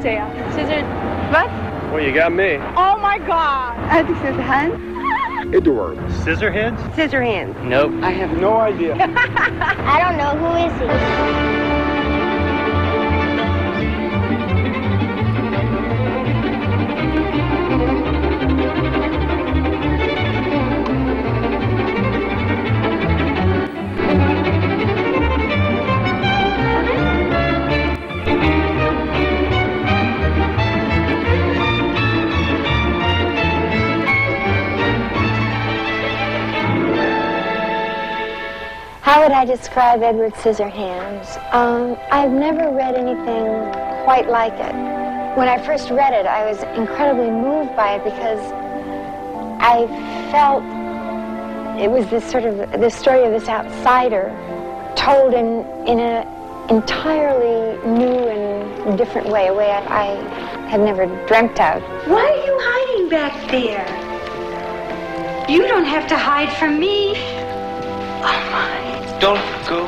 번째야. What? Well, you got me. Oh my God. I think Scissorhands. Edward. Scissorhands? Scissorhands. Nope. I have no idea. I don't know. Who is he? How would I describe Edward Scissorhands? I've never read anything quite like it. When I first read it, I was incredibly moved by it because I felt it was this sort of the story of this outsider told in an entirely new and different way, a way I had never dreamt of. Why are you hiding back there? You don't have to hide from me. Oh, my. Don't go.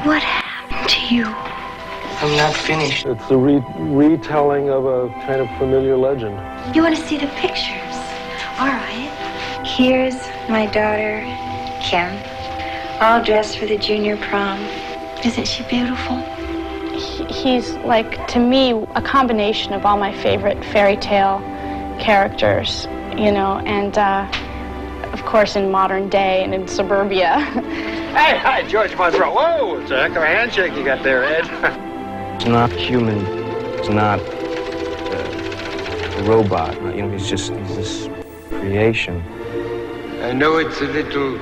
What happened to you? I'm not finished. It's the retelling of a kind of familiar legend. You want to see the pictures? All right. Here's my daughter, Kim, all dressed for the junior prom. Isn't she beautiful? He's like, to me, a combination of all my favorite fairy tale characters, you know, and of course in modern day and in suburbia. Hey, hi, George Monroe. Whoa, it's a heck of a handshake you got there, Ed. It's not human. It's not a robot. You know, he's this creation. I know it's a little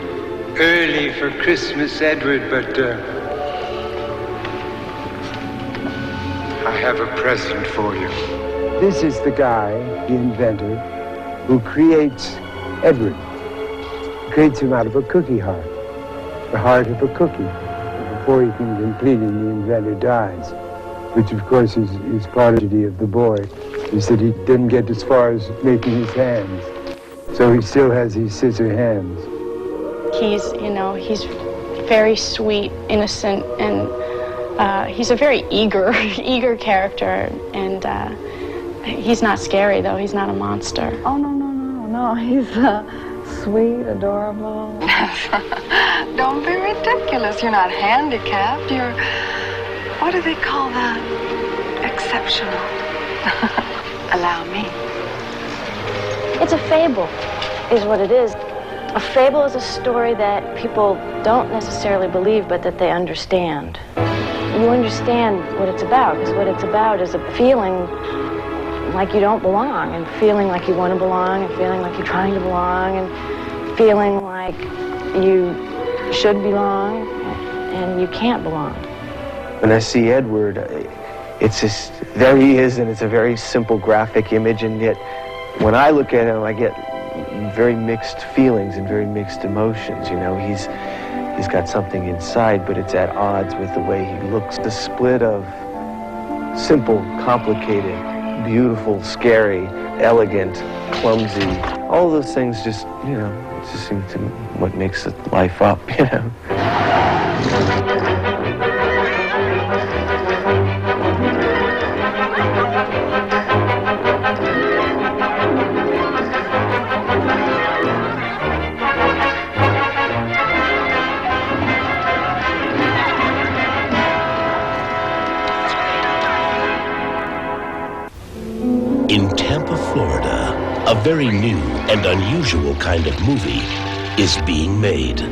early for Christmas, Edward, but I have a present for you. This is the guy, the inventor, who creates Edward. Creates him out of a cookie heart, the heart of a cookie. Before he can complete it, the inventor dies, which of course is prodigy of the boy, is that he didn't get as far as making his hands. So he still has these scissor hands. He's, you know, he's very sweet, innocent, and he's a very eager character, and he's not scary, though. He's not a monster. Oh, no. He's sweet, adorable. Don't be ridiculous. You're not handicapped. You're, what do they call that? Exceptional. Allow me. It's a fable, is what it is. A fable is a story that people don't necessarily believe, but that they understand. You understand what it's about, because what it's about is a feeling like you don't belong, and feeling like you want to belong, and feeling like you're trying to belong, and feeling like you should belong, and you can't belong. When I see Edward, it's just, there he is, and it's a very simple graphic image, and yet when I look at him, I get very mixed feelings and very mixed emotions. You know, he's got something inside, but it's at odds with the way he looks. The split of simple, complicated, beautiful, scary, elegant, clumsy, all those things just, you know, it just seem to what makes life up, you know. In Tampa, Florida, a very new and unusual kind of movie is being made.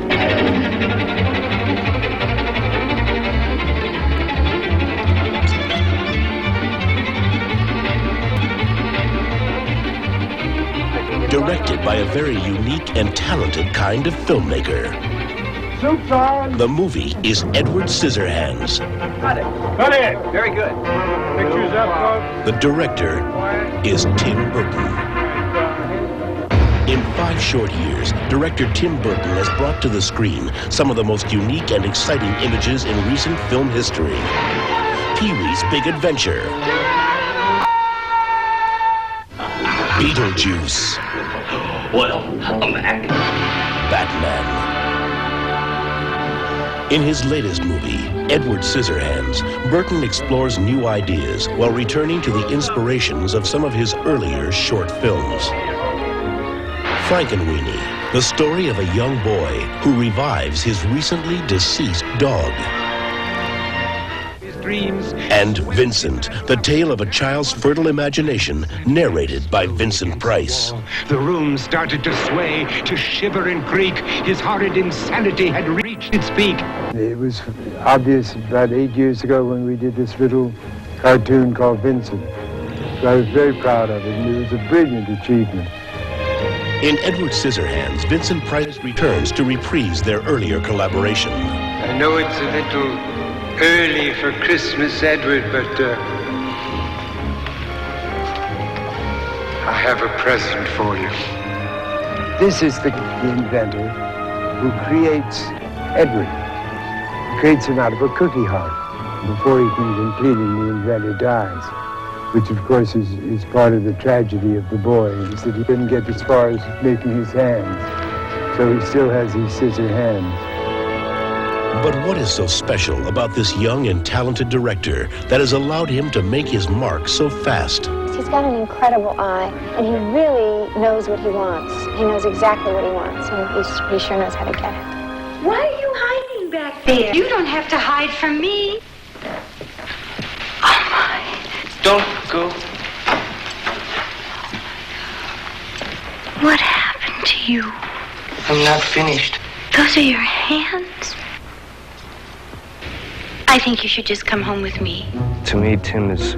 Directed by a very unique and talented kind of filmmaker. The movie is Edward Scissorhands. Got it. Got it. Very good. Pictures up, folks. The director is Tim Burton. In 5 short years, director Tim Burton has brought to the screen some of the most unique and exciting images in recent film history. Pee-wee's Big Adventure. Beetlejuice. Well, I'm back. Batman. In his latest movie, Edward Scissorhands, Burton explores new ideas while returning to the inspirations of some of his earlier short films. Frankenweenie, the story of a young boy who revives his recently deceased dog. And Vincent, the tale of a child's fertile imagination, narrated by Vincent Price. The room started to sway, to shiver and creak. His horrid insanity had reached its peak. It was obvious about 8 years ago when we did this little cartoon called Vincent. So I was very proud of it, and it was a brilliant achievement. In Edward Scissorhands, Vincent Price returns to reprise their earlier collaboration. I know it's a little early for Christmas, Edward, but I have a present for you. This is the inventor who creates Edward. He creates him out of a cookie heart. Before he can complete him, the inventor dies, which of course is part of the tragedy of the boy, is that he didn't get as far as making his hands. So he still has these scissor hands. But what is so special about this young and talented director that has allowed him to make his mark so fast? He's got an incredible eye, and he really knows what he wants. He knows exactly what he wants, and he sure knows how to get it. Why are you hiding back there? You don't have to hide from me. Oh, my. Don't go. What happened to you? I'm not finished. Those are your hands? I think you should just come home with me. To me, Tim is...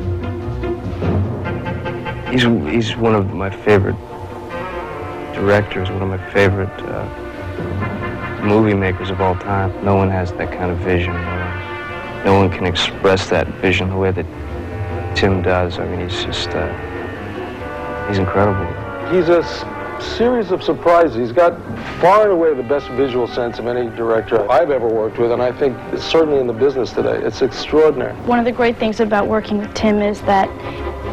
He's one of my favorite directors, one of my favorite movie makers of all time. No one has that kind of vision. No one can express that vision the way that Tim does. I mean, he's just... he's incredible. He's a series of surprises. He's got far and away the best visual sense of any director I've ever worked with, and I think certainly in the business today. It's extraordinary. One of the great things about working with Tim is that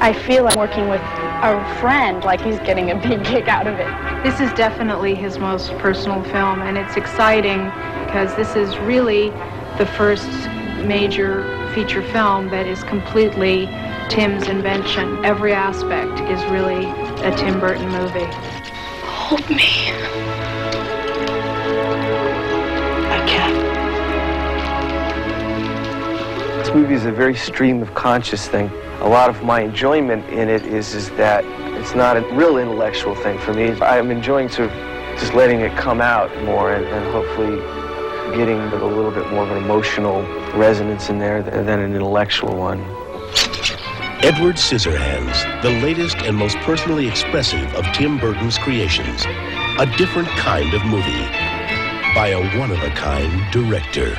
I feel like working with a friend, like he's getting a big kick out of it. This is definitely his most personal film, and it's exciting because this is really the first major feature film that is completely Tim's invention. Every aspect is really a Tim Burton movie. Hold me. I can't. This movie is a very stream of conscious thing. A lot of my enjoyment in it is that it's not a real intellectual thing for me. I'm enjoying sort of just letting it come out more and hopefully getting a little bit more of an emotional resonance in there than an intellectual one. Edward Scissorhands, the latest and most personally expressive of Tim Burton's creations. A different kind of movie by a one-of-a-kind director.